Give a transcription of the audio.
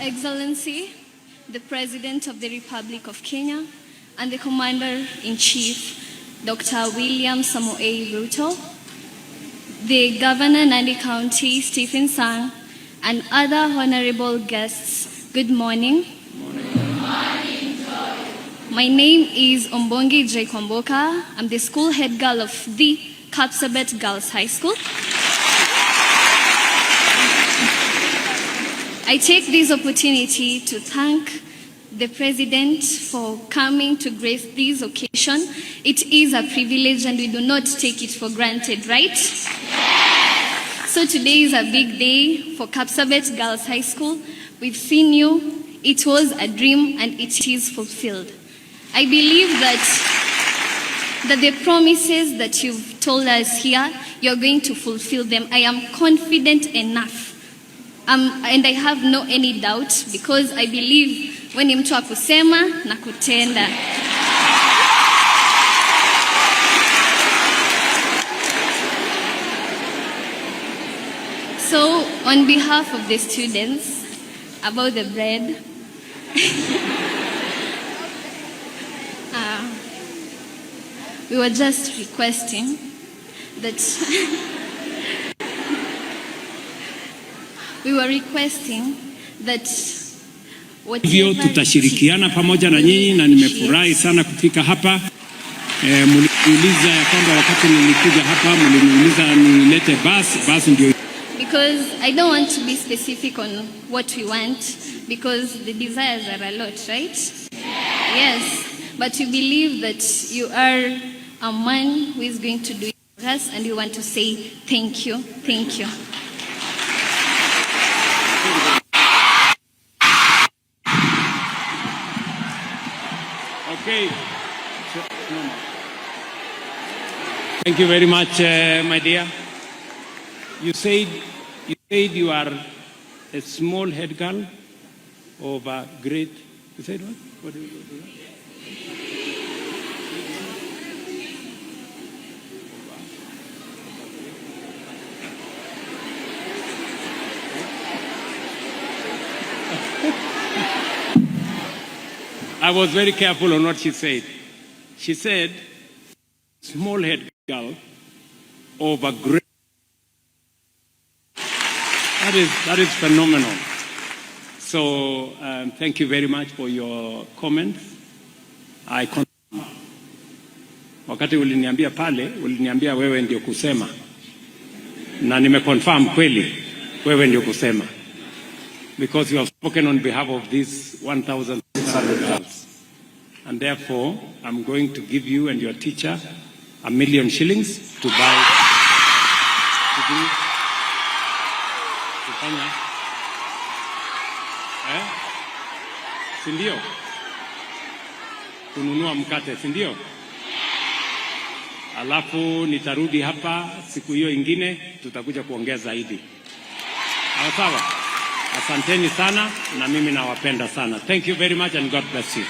Excellency, the President of the Republic of Kenya, and the Commander-in-Chief, Dr. William Samoei Ruto, the Governor Nandi County, Stephen Sang, and other honorable guests, good morning. Good morning, Joy. My name is Ombongi Kwamboka. I'm the school head girl of the Kapsabet Girls High School. I take this opportunity to thank the President for coming to grace this occasion. It is a privilege and we do not take it for granted, right? Yes. So today is a big day for Kapsabet Girls High School. We've seen you. It was a dream and it is fulfilled. I believe that the promises that you've told us here, you're going to fulfill them. I am confident enough. And I have no any doubt because I believe when mtu akusema na kutenda. So on behalf of the students, about the bread, we were just requesting that hivyo tutashirikiana pamoja na nyinyi na nimefurahi sana kufika hapa. Mliniuliza ya kwamba wakati nilikuja hapa mliniuliza nilete basi ndio. Because I don't want to be specific on what we want because the desires are a lot, right? Yes, but we believe that you are a man who is going to do it for us and we want to say thank you. Thank you. Okay. Thank you very much, my dear. You said you are a small head girl of a great. You said what? What do you do? I was very careful on what she said. She said, small head girl of a great. That is phenomenal. So thank you very much for your comments. I confirm. Wakati uliniambia pale, uliniambia wewe ndio kusema. Na nimeconfirm kweli, wewe ndio kusema. Because you have spoken on behalf of these 1,600 girls. And therefore, I'm going to give you and your teacher 1,000,000 shillings to buy, kufanya. Sindio? Kununua mkate, sindio? Alafu nitarudi hapa siku hiyo ingine, tutakuja kuongea zaidi. Sawa? Asanteni sana na mimi nawapenda sana. Thank you very much and God bless you.